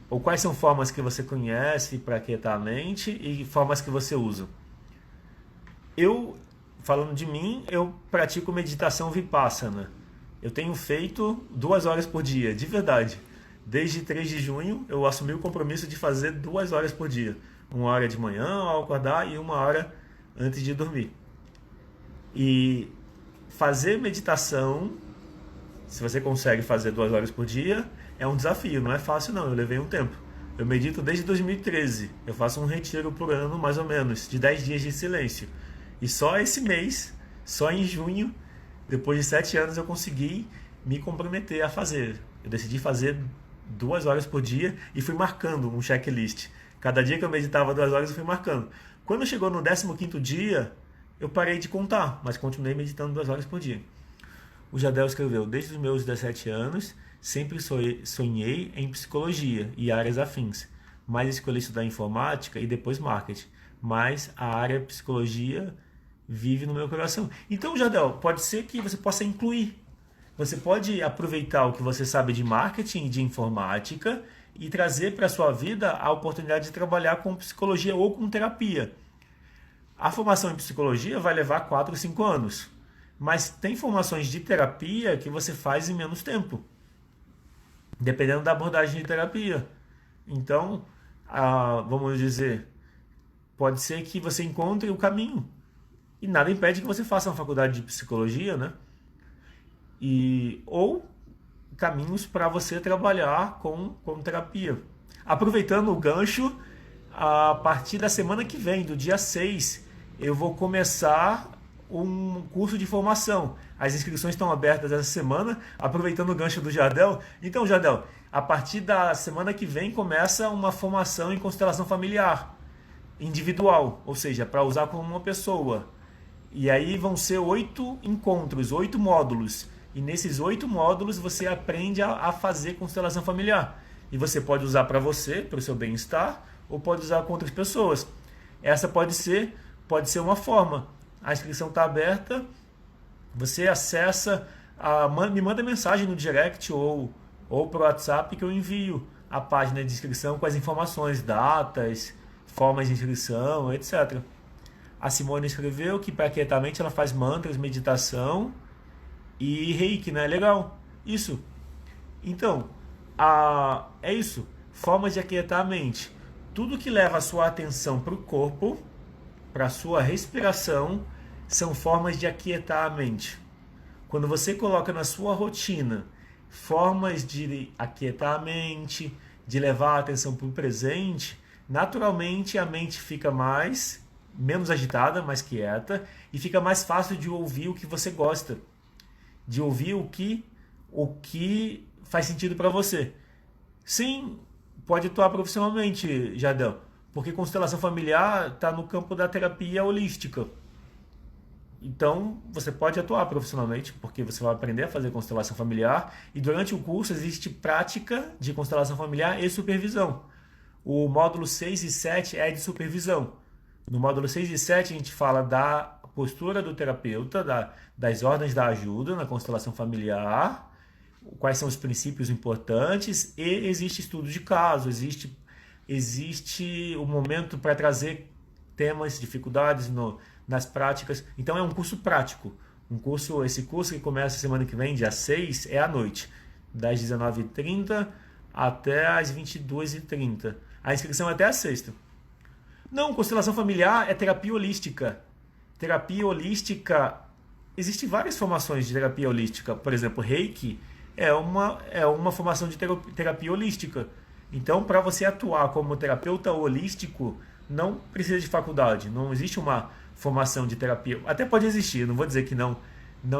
Ou quais são formas que você conhece para aquietar a mente e formas que você usa? Falando de mim, eu pratico meditação Vipassana. Eu tenho feito 2 horas por dia, de verdade. Desde 3 de junho, eu assumi o compromisso de fazer 2 horas por dia. 1 hora de manhã ao acordar e 1 hora antes de dormir. E fazer meditação, se você consegue fazer 2 horas por dia, é um desafio, não é fácil não, eu levei um tempo. Eu medito desde 2013, eu faço um retiro por ano, mais ou menos, de 10 dias de silêncio. E só esse mês, só em junho, depois de 7 anos, eu consegui me comprometer a fazer. Eu decidi fazer 2 horas por dia e fui marcando um checklist. Cada dia que eu meditava 2 horas, eu fui marcando. Quando chegou no 15º dia, eu parei de contar, mas continuei meditando 2 horas por dia. O Jardel escreveu: desde os meus 17 anos, sempre sonhei em psicologia e áreas afins, mas escolhi estudar informática e depois marketing. Mas a área psicologia vive no meu coração. Então, Jardel, pode ser que você possa incluir. Você pode aproveitar o que você sabe de marketing e de informática e trazer para a sua vida a oportunidade de trabalhar com psicologia ou com terapia. A formação em psicologia vai levar 4 ou 5 anos, mas tem formações de terapia que você faz em menos tempo, dependendo da abordagem de terapia. Então, vamos dizer, pode ser que você encontre o caminho. E nada impede que você faça uma faculdade de psicologia, né? Ou caminhos para você trabalhar com terapia. Aproveitando o gancho, a partir da semana que vem, do dia 6, eu vou começar um curso de formação. As inscrições estão abertas essa semana, aproveitando o gancho do Jardel. Então, Jardel, a partir da semana que vem começa uma formação em constelação familiar, individual, ou seja, para usar com uma pessoa. E aí vão ser 8 encontros, 8 módulos. E nesses 8 módulos você aprende a fazer constelação familiar. E você pode usar para você, para o seu bem-estar, ou pode usar com outras pessoas. Essa pode ser uma forma. A inscrição está aberta, você acessa, me manda mensagem no direct ou por WhatsApp que eu envio a página de inscrição com as informações, datas, formas de inscrição, etc. A Simone escreveu que para aquietar a mente ela faz mantras, meditação e reiki, né? Legal. Isso. Então, é isso. Formas de aquietar a mente. Tudo que leva a sua atenção para o corpo, para a sua respiração, são formas de aquietar a mente. Quando você coloca na sua rotina formas de aquietar a mente, de levar a atenção para o presente, naturalmente a mente fica menos agitada, mais quieta, e fica mais fácil de ouvir o que você gosta, de ouvir o que faz sentido para você. Sim, pode atuar profissionalmente, Jardel, porque constelação familiar está no campo da terapia holística. Então, você pode atuar profissionalmente, porque você vai aprender a fazer constelação familiar, e durante o curso existe prática de constelação familiar e supervisão. O módulo 6 e 7 é de supervisão. No módulo 6 e 7 a gente fala da postura do terapeuta, das ordens da ajuda na constelação familiar, quais são os princípios importantes, e existe estudo de caso, existe o momento para trazer temas, dificuldades nas práticas. Então é um curso prático. Esse curso que começa semana que vem, dia 6, é à noite, das 19h30 até as 22h30. A inscrição é até a sexta. Não, constelação familiar é terapia holística. Terapia holística, existem várias formações de terapia holística. Por exemplo, Reiki é uma formação de terapia holística. Então, para você atuar como terapeuta holístico, não precisa de faculdade. Não existe uma formação de terapia. Até pode existir, não vou dizer que não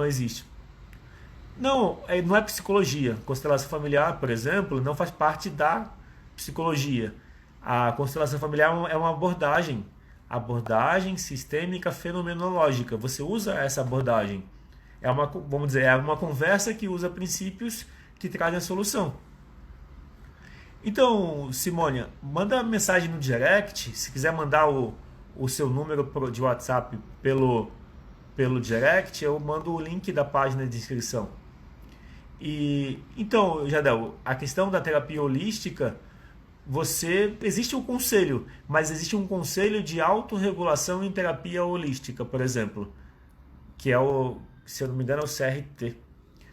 existe. Não é psicologia. Constelação familiar, por exemplo, não faz parte da psicologia. A constelação familiar é uma abordagem sistêmica fenomenológica. Você usa essa abordagem. Vamos dizer, é uma conversa que usa princípios que trazem a solução. Então, Simônia, manda mensagem no direct. Se quiser mandar o seu número de WhatsApp pelo direct, eu mando o link da página de inscrição. Então, Jardel, a questão da terapia holística, existe um conselho, mas existe um conselho de autorregulação em terapia holística, por exemplo, que se eu não me engano, é o CRT,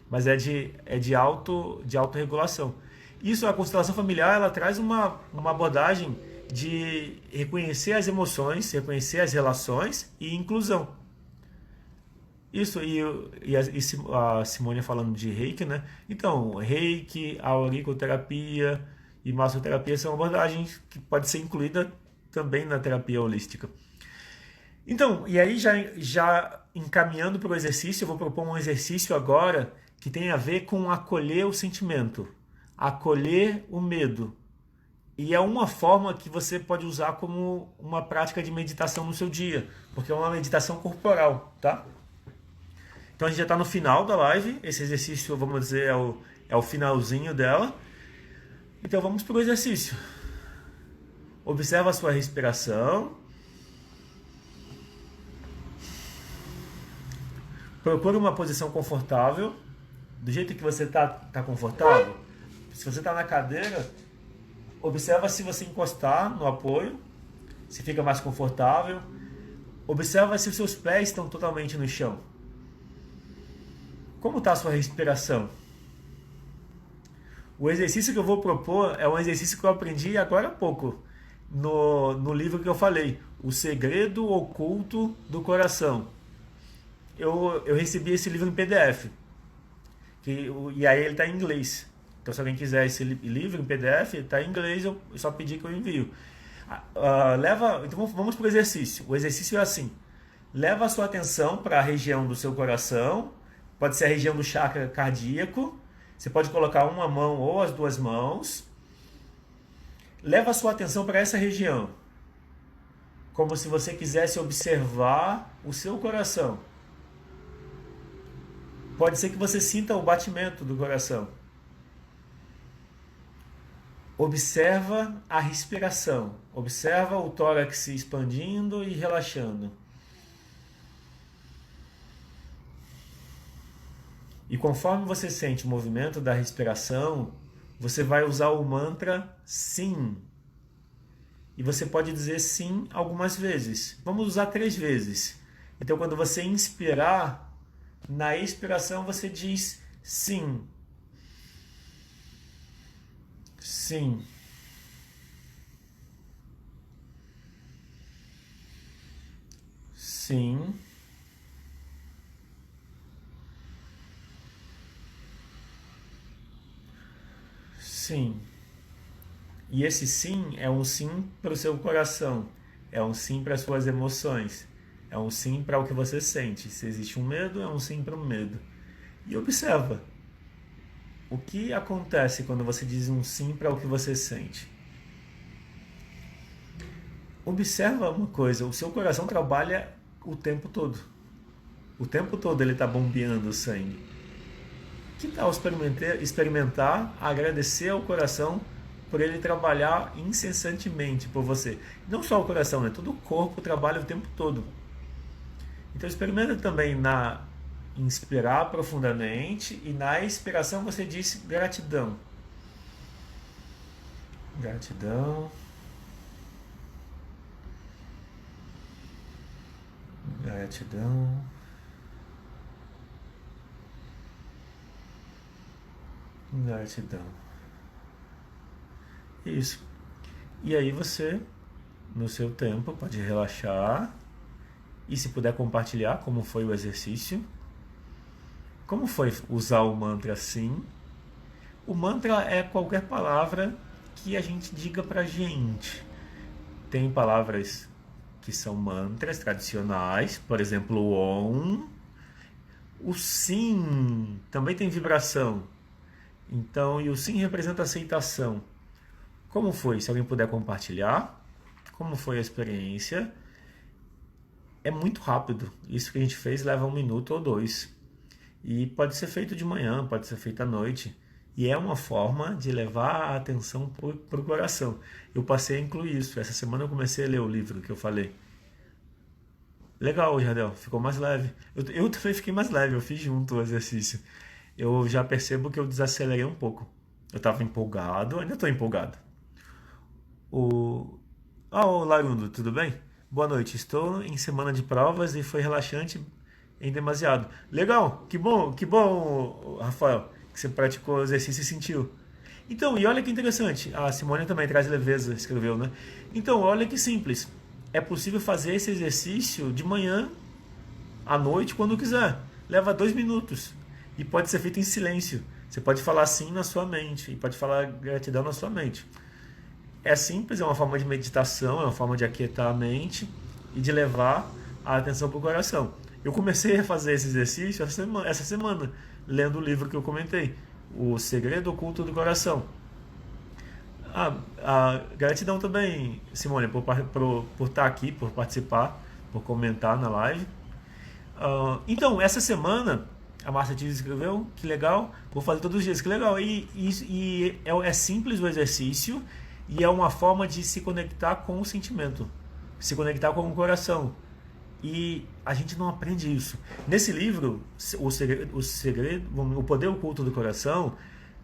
mas é de autorregulação. Isso, a constelação familiar, ela traz uma abordagem de reconhecer as emoções, reconhecer as relações e inclusão. Isso, e a Simone falando de Reiki, né? Então, Reiki, a auriculoterapia e massoterapia são abordagens que podem ser incluídas também na terapia holística. Então, e aí já encaminhando para o exercício, eu vou propor um exercício agora que tem a ver com acolher o sentimento, acolher o medo. E é uma forma que você pode usar como uma prática de meditação no seu dia, porque é uma meditação corporal, tá? Então a gente já está no final da live, esse exercício, vamos dizer, é o finalzinho dela. Então vamos para o exercício. Observa a sua respiração. Procure uma posição confortável, do jeito que você está confortável. Se você está na cadeira, observa se você encostar no apoio, se fica mais confortável. Observa se os seus pés estão totalmente no chão. Como está a sua respiração? O exercício que eu vou propor é um exercício que eu aprendi agora há pouco, no livro que eu falei, O Segredo Oculto do Coração. Eu recebi esse livro em PDF, e aí ele está em inglês. Então, se alguém quiser esse livro em PDF, está em inglês, eu só pedi que eu envio. Então, vamos para o exercício. O exercício é assim: leva a sua atenção para a região do seu coração, pode ser a região do chakra cardíaco, você pode colocar uma mão ou as duas mãos. Leva a sua atenção para essa região. como se você quisesse observar o seu coração. Pode ser que você sinta o batimento do coração. Observa a respiração. Observa o tórax se expandindo e relaxando. E conforme você sente o movimento da respiração, você vai usar o mantra sim. E você pode dizer sim algumas vezes. Vamos usar 3 vezes. Então, quando você inspirar, na expiração você diz sim. Sim. Sim. Sim. E esse sim é um sim para o seu coração, é um sim para as suas emoções, é um sim para o que você sente. Se existe um medo, é um sim para o medo. E observa o que acontece quando você diz um sim para o que você sente. Observa uma coisa, o seu coração trabalha o tempo todo. O tempo todo ele está bombeando o sangue. Que tal experimentar, agradecer ao coração por ele trabalhar incessantemente por você? Não só o coração, né? Todo o corpo trabalha o tempo todo. Então experimenta também na inspirar profundamente e na expiração você diz gratidão. Gratidão. Gratidão. Gratidão. Isso. E aí você, no seu tempo, pode relaxar e se puder compartilhar como foi o exercício, como foi usar o mantra sim. O mantra é qualquer palavra que a gente diga pra gente. Tem palavras que são mantras tradicionais, por exemplo, o Om. O sim também tem vibração. Então, e o sim representa aceitação. Como foi? Se alguém puder compartilhar, como foi a experiência? É muito rápido. Isso que a gente fez leva 1 minuto ou 2. E pode ser feito de manhã, pode ser feito à noite. E é uma forma de levar a atenção para o coração. Eu passei a incluir isso. Essa semana eu comecei a ler o livro que eu falei. Legal, Jardel. Ficou mais leve. Eu também fiquei mais leve. Eu fiz junto o exercício. Eu já percebo que eu desacelerei um pouco. Eu estava empolgado, ainda estou empolgado. O... Oh, Larundo, tudo bem? Boa noite. Estou em semana de provas e foi relaxante em demasiado. Legal, que bom, Rafael, que você praticou o exercício e sentiu. Então, e olha que interessante, a Simone também traz leveza, escreveu, né? Então, olha que simples. É possível fazer esse exercício de manhã, à noite, quando quiser. Leva 2 minutos. E pode ser feito em silêncio. Você pode falar sim na sua mente. E pode falar gratidão na sua mente. É simples, é uma forma de meditação, é uma forma de aquietar a mente e de levar a atenção para o coração. Eu comecei a fazer esse exercício essa semana, lendo o livro que eu comentei, O Segredo Oculto do Coração. A gratidão também, Simone, por estar aqui, por participar, por comentar na live. Então, essa semana, a Márcia Tires escreveu, que legal, vou fazer todos os dias, que legal. E é simples o exercício e é uma forma de se conectar com o sentimento, se conectar com o coração. E a gente não aprende isso. Nesse livro, o Poder Oculto do Coração,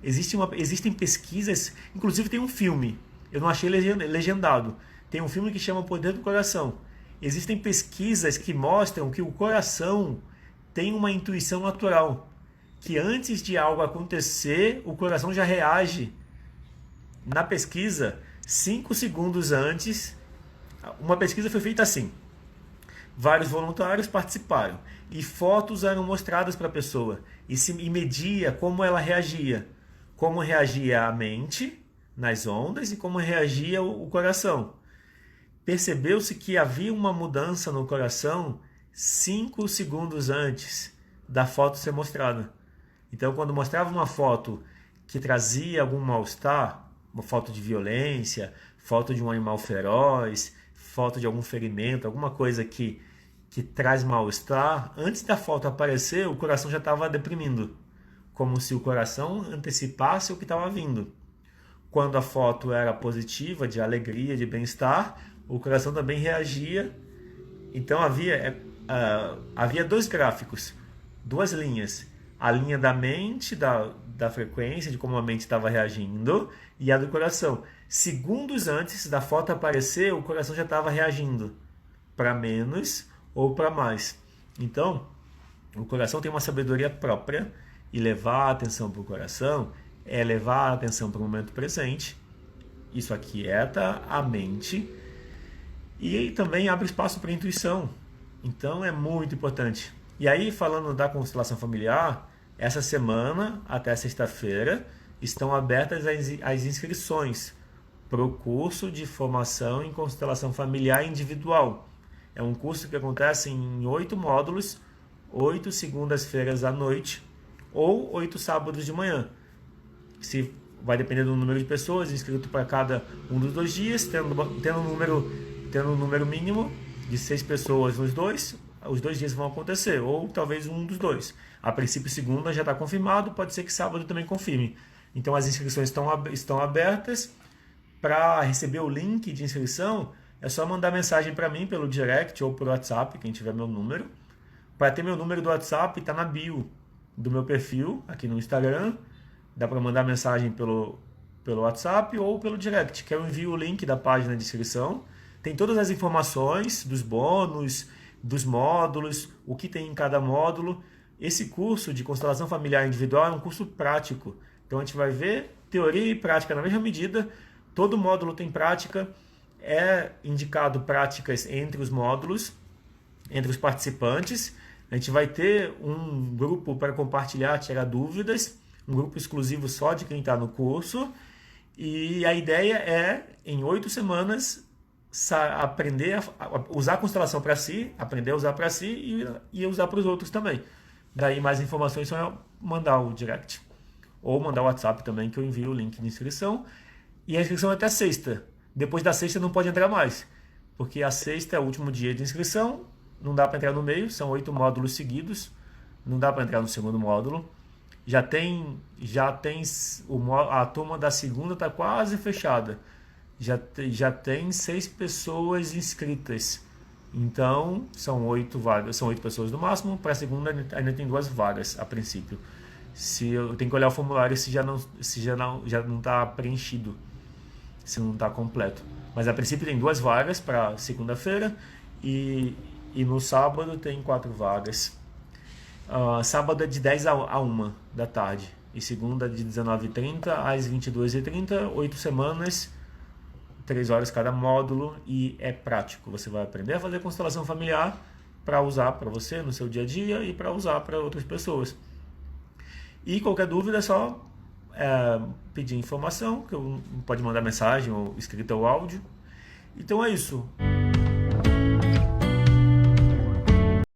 existem pesquisas, inclusive tem um filme, eu não achei legendado, tem um filme que chama O Poder do Coração. Existem pesquisas que mostram que o coração tem uma intuição natural, que antes de algo acontecer, o coração já reage. Na pesquisa, 5 segundos antes, uma pesquisa foi feita assim. Vários voluntários participaram e fotos eram mostradas para a pessoa e media como ela reagia. Como reagia a mente nas ondas e como reagia o coração. Percebeu-se que havia uma mudança no coração 5 segundos antes da foto ser mostrada. Então, quando mostrava uma foto que trazia algum mal-estar, uma foto de violência, foto de um animal feroz, foto de algum ferimento, alguma coisa que traz mal-estar, antes da foto aparecer, o coração já estava deprimindo, como se o coração antecipasse o que estava vindo. Quando a foto era positiva, de alegria, de bem-estar, o coração também reagia. Então havia dois gráficos, duas linhas. A linha da mente, da frequência, de como a mente estava reagindo, e a do coração. Segundos antes da foto aparecer, o coração já estava reagindo para menos ou para mais. Então, o coração tem uma sabedoria própria, e levar a atenção para o coração é levar a atenção para o momento presente. Isso aquieta a mente e também abre espaço para a intuição. Então é muito importante. E aí, falando da constelação familiar, essa semana até sexta-feira estão abertas as inscrições para o curso de formação em constelação familiar individual. É um curso que acontece em 8 módulos, 8 segundas-feiras à noite ou 8 sábados de manhã. Se vai depender do número de pessoas inscrito para cada um dos 2 dias, tendo um número mínimo de 6 pessoas nos dois, os 2 dias vão acontecer, ou talvez um dos dois. A princípio, segunda já está confirmado, pode ser que sábado também confirme. Então as inscrições estão abertas. Para receber o link de inscrição, é só mandar mensagem para mim pelo direct ou por WhatsApp, quem tiver meu número. Para ter meu número do WhatsApp, está na bio do meu perfil, aqui no Instagram. Dá para mandar mensagem pelo WhatsApp ou pelo direct, que eu envio o link da página de inscrição. Tem todas as informações dos bônus, dos módulos, o que tem em cada módulo. Esse curso de constelação familiar individual é um curso prático. Então a gente vai ver teoria e prática na mesma medida. Todo módulo tem prática. É indicado práticas entre os módulos, entre os participantes. A gente vai ter um grupo para compartilhar, tirar dúvidas, um grupo exclusivo só de quem está no curso. E a ideia é, em 8 semanas, aprender a usar a constelação para si, aprender a usar para si e usar para os outros também. Daí mais informações é só mandar o direct. Ou mandar o WhatsApp também, que eu envio o link de inscrição. E a inscrição é até sexta. Depois da sexta não pode entrar mais, porque a sexta é o último dia de inscrição, não dá para entrar no meio, são 8 módulos seguidos, não dá para entrar no segundo módulo. Já tem a turma da segunda está quase fechada. Já tem 6 pessoas inscritas. Então, são 8 vagas, são 8 pessoas no máximo. Para a segunda ainda tem 2 vagas a princípio. Se eu tenho que olhar o formulário se já não está preenchido, se não está completo. Mas a princípio tem 2 vagas para segunda-feira e no sábado tem 4 vagas. Sábado é de 10 a 1 da tarde e segunda de 19h30 às 22h30, 8 semanas, 3 horas cada módulo, e é prático. Você vai aprender a fazer constelação familiar para usar para você no seu dia a dia e para usar para outras pessoas. E qualquer dúvida é só pedir informação, que pode mandar mensagem ou escrita ou áudio. Então é isso.